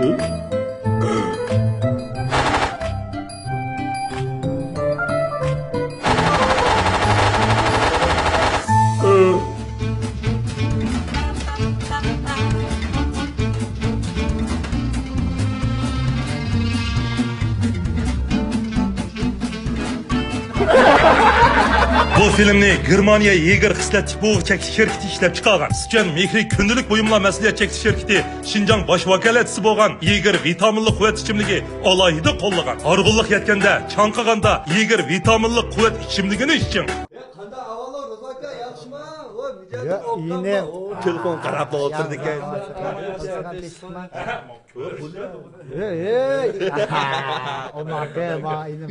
Bu filmni Germaniya Yeger xislat tipovi chekish shirkati ishlab chiqargan. Sizcha mehriy kundalik buyumlar mas'uliyat chekish shirkati Xinjiang bosh vakolatchisi bo'lgan Yeger vitaminli quvvat ichimligi alohida qo'llagan. Horg'inlik yetganda, chanqaganda Yeger vitaminli quvvat ichimligini iching. Qanda avvallar Rozaka yaxshimi? Voy, Ya, yine Telefon qarab o'tirdi ekan.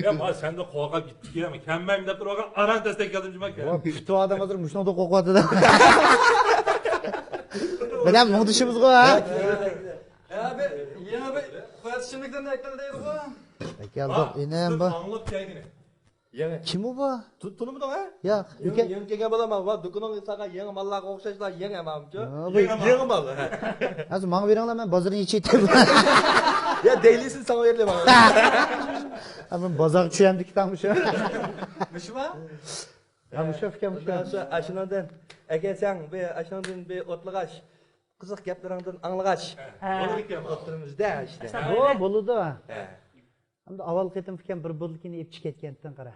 Ya ma sen de qo'rqib gitdik ya. Kammayim deb turgan aran tasdak keldim jimak. Pushtu odam hozir mushnoda qo'rqyapti-da. Bilan muhdishimiz qo'y, ha? yana bir quvvat ishimlikdan aytildaydi ku. Keldik, inem bu. Anglab kelgini. Kim u bu? Tunimding ha? Yo'q, Yeng kelgan bo'laman. Va do'koning saqa yangi mallarga o'xshashlar yangi mamchu. Yangi mal. Hozir menga beringlar, men bozorni yechayman. Ya deylisin sana veriyorum. Ama bozor tushayamdi kitamı shu. Mishma? Ha, musha fikam musha. Ashundan aka sen be ashundan be o'tlag'ash. Qiziq gaplaringdan anglag'ash. O'tirimizda işte. O bo'ldi. Hamda avval ketim fikam bir bo'lkini epchi ketgandan qara.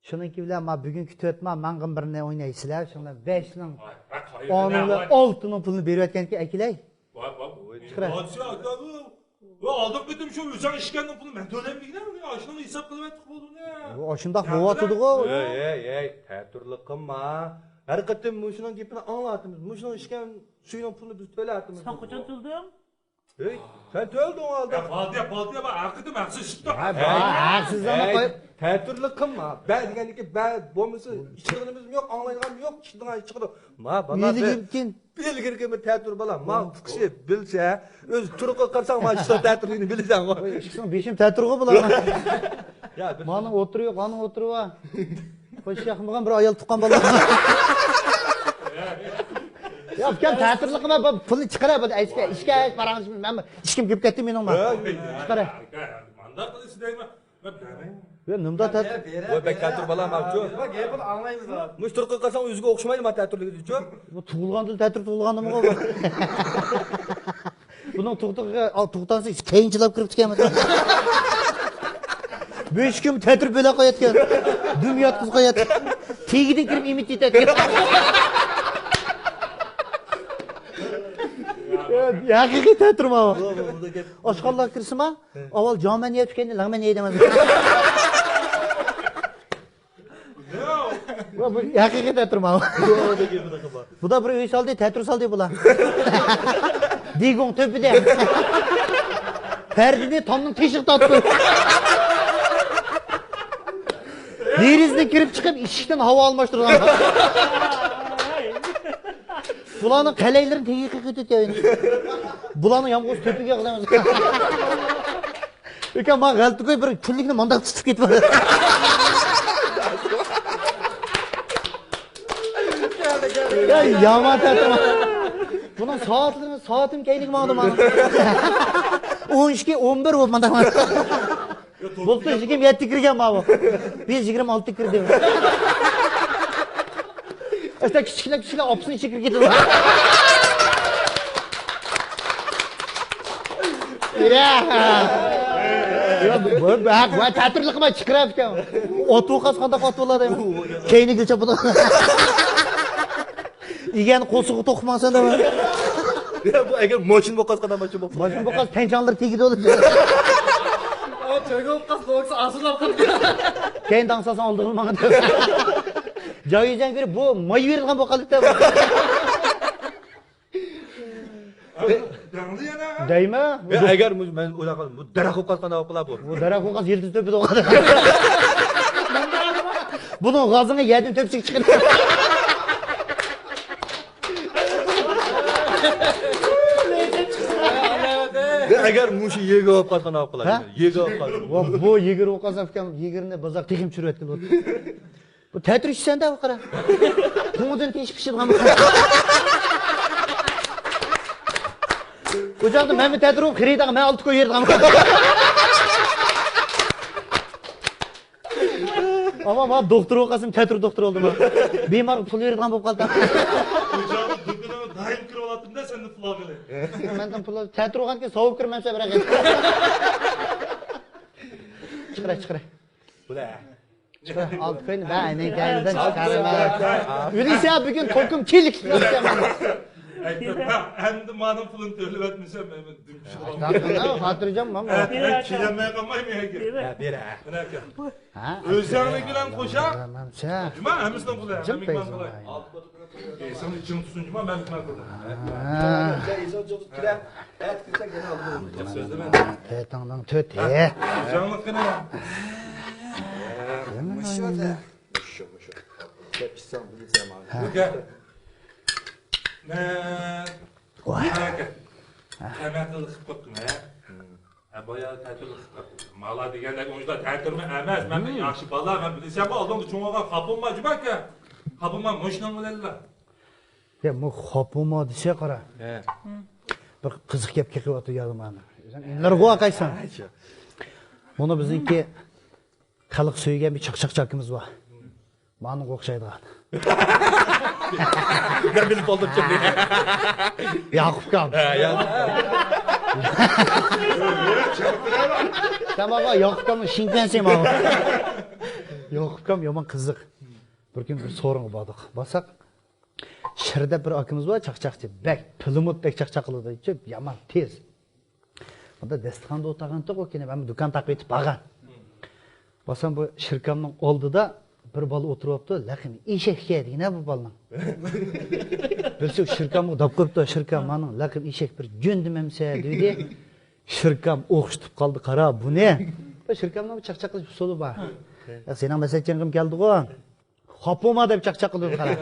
Shuningki bilan men bugun kutayapman, mang'im birini o'ynaysizlar. Shundan 5 ning 10 ning 6 ning pulini berayotganki akilay. Chiqara. Va aldık bitim şu üzerine işkenden bunu ben tölemligine mi? Aşının hesap kılıp ettik oldu ne? O shundoq bo'lyotdi-ku. Ey, ta'turlik qilma. Har qatim mushuning gapini anglatamiz. Mushuning ishgan suyning pulini biz to'layapmiz. Sen qachon to'lding? Hey, sen to'lding oldi. Ya Baltiya bak haqiqatim haqsiz chiqdi. Haqsizlarni qo'yib ta'turlik qilma. Ben deganiki ben bo'lmasa ichqirimiz yo'q, anglaydigan yo'q, ishdigan chiqdi. Ma bana Mumkin. belgirga bir ta'tur bolam. Ma kishi bilsa, o'z turqi qilsang ma ishda ta'turligini bilasan. Ishqim beshim ta'turg'i bular. Ya, Mana o'tiriyor, qani o'tiriyor. Qo'sh yaqin bo'lgan bir ayol tuqqan bola. Ya fikam ta'turlik qilma, pulni chiqara bo'ldi. Ishga baramiz, men ishkim kelib ketdi mening. Chiqara. Manda qilasiz deyman. Ben nimda ta'tur? Voy bek ta'tur bolam avchu. Bak gapini anglaymiz. Mush turqi qilsang o'ziga o'xshamaydi ma ta'turligi uchun. Bu tug'ilgandan ta'tur tug'ilgandimi bu? Buning tug'tansa keyinchilab kirib chiqamiz. 5 kun ta'tur bo'la qo'yatgan. Dum yotqiz qo'yatgan. Tegidan kirib imitat etgan. Haqiqiy ta'turma bu. Oshxonaga kirsima, avval jomen yeb chiqqanda lag'man yeydiman. Bu haqiqiy ta'turma bu. Bu da bir uy soldi, ta'tur soldi bular. Digon tepida. Perdini tomning teshik tatdi. Derizdan kirib chiqib, eshikdan havo almashtirgan. Bularning qalaylarini tegiga ketayotgan. Bularning yomg'ir to'piga qilamiz. Ekan men g'alati qo'y bir kunlikni mondoq tutib ketibman. Ya yomon ta'turma. Buning soatim keyinlik ma'lum. 12 11 bo'lib manda. Bo'lsa 27 kirgan men bu. Biz 26 kirdim. İşte kichiklar opsini ichiga kirib ketadi. Ya bu ta'turlik qilma chiqirib ekan. Ot o'qas qanday ot bo'ladi? Keyingicha bu. Igen qo'sug'i to'qmasan da. Ya bu agar moshin bo'qas qanday moshin bo'qas. Moshin bo'qas tenchanlar tegidi o'lib. O cho'g'ib qaz bo'qsa asırlab qildi. Keyin dansasan oldigan menga. Joyizdan beri bu moy berilgan bo'qalikda. Yandı yana. Deymi? Agar men o'yladim bu daraxt o'qas qanday o'qiladi bu. Bu daraxt o'qas yildiz to'pida o'qadi. Buning g'ozini yedim to'pchik chiqdi. Agar mushi yega o'qas qanday o'qiladi. Yega o'qas. Bu yigir o'qas afkam yigirni bozor tegim chirayotgan bo'ldi. Bu ta'tur ishsanda bu qara. Qo'ng'idan teshib pishirgan. o'shaqda men ta'tirib xiridaga men olti qo'yerdim. Ama men doktor o'qasam ta'tir doktor oldim. Bemor pul beradigan bo'lib qoldi. O'shaqda do'konga doim kirib oladimda seni pul olgili. Mendan pul ta'tir o'qgan keyin sovib kirmasa biroq. Chiqira. Bular. Olti qo'yni bayning kaynidan chiqarma. Yurisa bugun to'kim kelik qilyapman. Endi mening pulim to'lab etmasam men dumshib Tamam, xotirjam men. Chilamay qolmayman aka. Bera. Mana aka. Ha? O'zingni bilan qo'shaq. Menimcha. Juma hamisidan pul. Jim payson. Sen iching tutsin juma men nima qildim. İzot kirem. Evet kirsak gene aldım. So'zlama. Taytangdan to't. O'zingni qilma. Musho. Hep sen bilirsen abi. Aka. Aka. Tamatli qilib qo'ydim ha. Boya ta'tilni qilib qo'ydim. Mala deganda o'shda ta'tilmi emas. Men yaxshi bola, men bilsam oldimda cho'ng'aga qapilma jumaka. Qapilma mo'shnan bilanlar. Ya bu xopuma desa qara. Bir qiziq gap kelib yozdim mana. Inlarga qaysan? Buni bizniki xalq so'ygan bir chaqchaqchakimiz bor. Mani o'xshaydigan. Ben bilip oldum şimdi. Yaqub kam. Tamam, Yaqub kam Şinkansen mı? Yaqub kam yomon qiziq. Bir kun bir so'ringa bordik. Basak Shirda bir akamiz bor, chaqchaqchi. Bek, pilimut bek chaqchaq qiladi. Yomon tez. Bunda dasturxonda o'tirganda o'kene men do'kon taqib etib bag'an. Basam bu shirkamning oldida bir bola o'tiribdi, lekin eshakka deyna bu bolaning. Bilsa shirkamni dab qo'yibdi, shirkam mening lekin eshak bir jo'ndimamsa dedi. Shirkam o'xshitib qoldi, qara, bu ne? Bu shirkamning chaqchaq qilib so'li bor. Sening masajingim keldi-ku. Xopuma deb chaqchaq qildi, qara.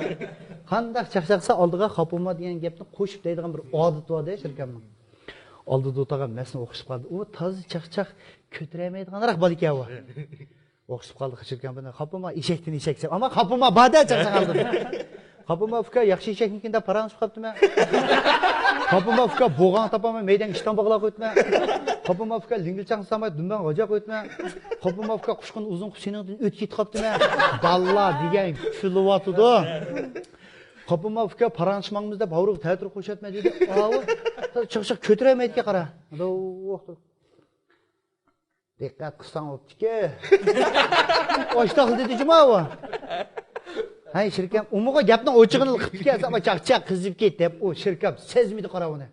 Qanday chaqchaqsa oldiga xopuma degan gapni qo'shib deydigan bir odat bor-da shirkamning. Oldida o'tirgan masni o'xshib qoldi. U toza chaqchaq ko'tarmaydiganroq bola ekan u. O'xshib qoldi shirkam bilan xopuma eshakdan eshaksa, ammo xopuma bada chaqchaq qildi. Xopuma uka yaxshi eshaknikida parangiz qolibdimi? Xopuma uka bo'g'on topaman, meydan ishdan bog'lab qo'yibmi? Xopuma uka lingilchang samay dumban g'oja qo'yibmi? Xopuma uka qushqin uzun qushingdan o'tib ketib qolibdimi? Balla degan kulyapti-da. Xopuma uka paranchmangimizda bavruq ta'tir qo'shatma dedi. Avu chiqchiq ko'tarmaydi qara. Diqqat qilsang o'pdiki. Oshta qildi dejima u. Hay shirkam umuga gapni o'chig'ini qilib kelsa, ama chaqchaq qizib ketdi deb u shirkam sezmidi qara uni.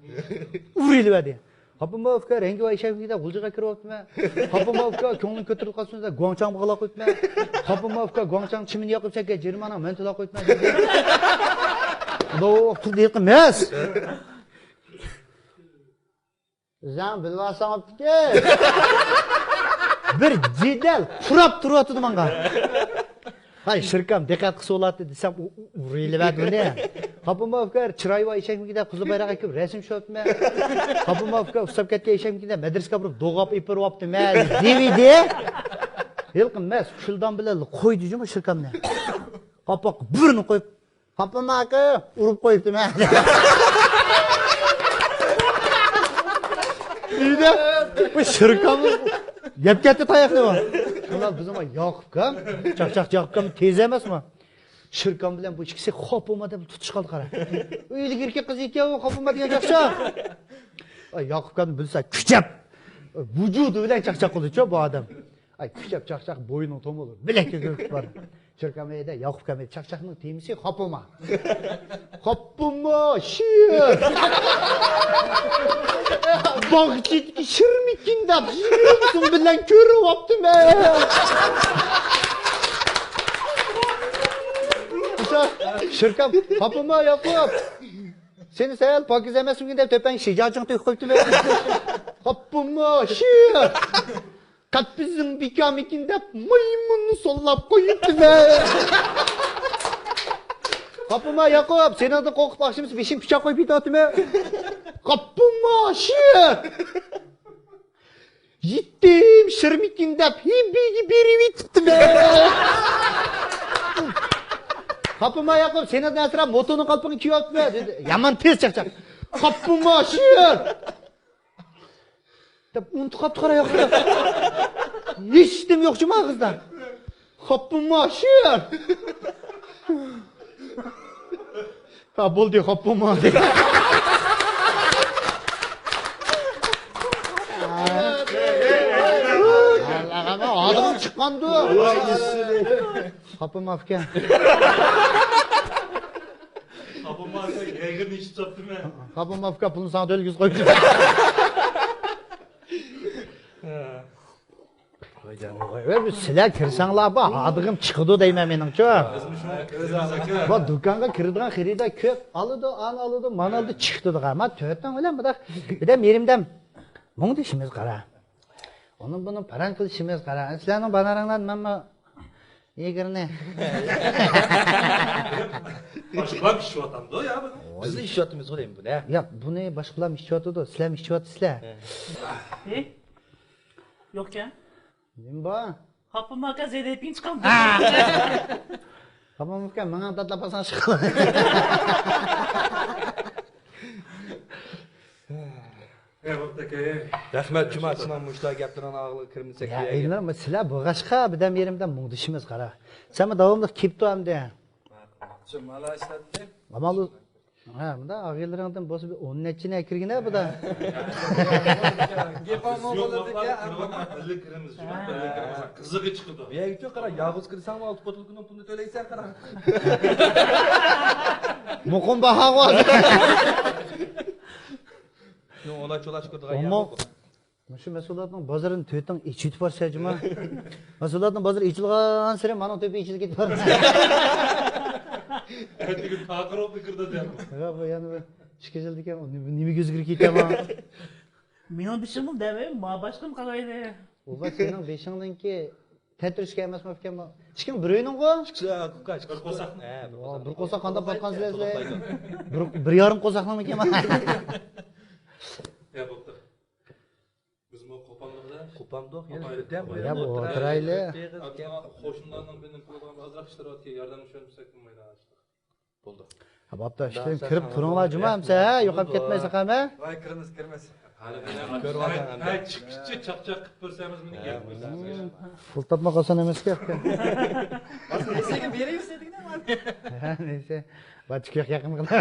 Uriladi. Xopuma uka rangi va eshagida g'uljiga kiryaptimi? Xopuma uka ko'nglim ko'tarilib qolsa, guangchang bog'lab qo'yibmi? Xopuma uka guangchang chimini yoqib chakka jirmani men to'lab qo'yibmi dedi. Doğru değil emas. Zan bilmasam ki. Bir jidal qurab turibdi menga. Hay shirkam diqqat qilsa bo'ladi desam uriladi buni. Xopuma uka chiroy va eshaknikida qizil bayroq ekib rasm tushibmi? Xopuma uka ustab ketgan eshaknikida madrasaga borib do'g'ab ipiryaptimi? Devidi. Yilqim emas, shildan bilan qo'ydi juma shirkamni. Qopoq burni qo'yib Xopuma aka urib qo'yibdimi? Uyda bu shirkamni gap katta tayoqni bor. Shundan biz ham Yoqubkam, chaqchaq Yoqubkam tez emasmi? Shirkam bilan bu ikkisi Xopuma deb tutish qoldi qara. Uylik erkak qiz ekan, Xopuma degan chaqchaq. Yoqubkam bilsa kuchab vujudi bilan chaqchaq qildi-ku bu odam. Ay kuchab chaqchaq bo'yini tom olur. Bilakka ko'rib bor. Shirkamda Yoqubkam chaqchaqning temisi Xopuma. Xopuma shir. Bog'chitki shirmikin deb yuribsin bilan ko'ryaptimi? Shirkam Xopuma Yoqub. Seni sayal pokiz emasmigin deb tepang shijojing to'yib qo'yibdimi? Xopuma shir. Qatbizing bikamikin deb maymunni sollab qo'yibdimi? Xopuma Yoqub, sendan qo'rqib baxshimiz beshim pichoq qo'yib ketyaptimi? Xopuma shir. Yetdim shirmikin deb hibiga berib ketdimi? Xopuma Yoqub, sendan asrab motoni qalpini kiyoyaptimi dedi. Yaman tez chaqchaq. Xopuma shir. deb unutib qolibdi qara yoqda. Hech nima yo'q juma qizdan. Xo'pmi, sher. Ha, bo'ldi, xo'pmi. Allah'ım adım çıkmadı. Xo'pmi, aka. Xo'pmi, aka, yaygirni ichib chopdimi? Xo'pmi, aka, pulni sana o'lgiz qo'ydi. Ve sizler kirsanglar bu adım çıkıdı deymen menimcha. Bu do'konga kiradigan xaridor ko'p, oladi, an oladi, mana oldi, chiqdi degan. Men to'rtdan o'ylam, bir de merimdan mung ishimiz qara. Onun bunu paran qilishimiz qara. Sizlarning banaranglar menma yigirni. Boshqa ishyotamdi ya buni. Bizni ishiyotimiz qo'yaymi buni. Ya buni boshqalar ishyotidu, sizlar ishyotisizlar. Yok ya. Nima bor? Kapıma gazetepin çıkan. Tamam ukan, menga tatlapasan chiqadi. Bo'pti, Rahmat Juma sinan mushlar gaplarni og'liq kirmasak. Ya eynlar, sizlar bo'g'ashqa birdan yerimdan mungdishimiz qara. Sen davomli kelib turibdi. Jumala ishlatdi. Amalu ha, bunda og'aylaringdan bosib 10 nechini kirgina buda. Gapamo bo'ladika. Birga kiramiz, qizig'i chiqdi. Bu yerga qara, yog'iz kirsang 6 botilkuni pulni to'laysan qara. Muqim baha qo'y. Yo, ona cho'lash ko'rdigan Ammo shu mas'uliyatning bozorini to'ytdan ichib borsa juma. Mas'uliyatning bozor ichilgan sari mana to'pi ichilib ketib bor. Ertagi taqirobni kirdi deyapti. Ha, bu yana bir chiqizildi ekan, nima ko'zga ketaman. Benim bir şeyim deve, ma başkam kalaydı. Uba sening beshingdanki tetrishga emasmi ekan bu? Hech kim biroyning-ku? Chiqsa, kukash. Bir qo'saqni. Bir qo'saq qanday patqan sizlar? Bir yarim qo'saqnimi ekan? Ya bo'pti. Biz bu qo'pollikda Qo'pamdoq, Ya bu o'tirayli. qo'shnilarning birini pulga ozroq ishtirokga yordamlashishsak bo'lmaydi. Bo'ldi. Ha, bo'pti, ishlar kirib turinglar jumamsa, yo'qolib ketmaysa qama. Voy, kiramiz. Hali Ko'rvasan. ha chiqishchi chaqchaq qilib ko'rsamiz buni gap ko'rsamiz. Pul topma qolsan emas-ku. Nesiga beraysiz dedik-da. Ha, neyse. Batıkıyak yakın kadar.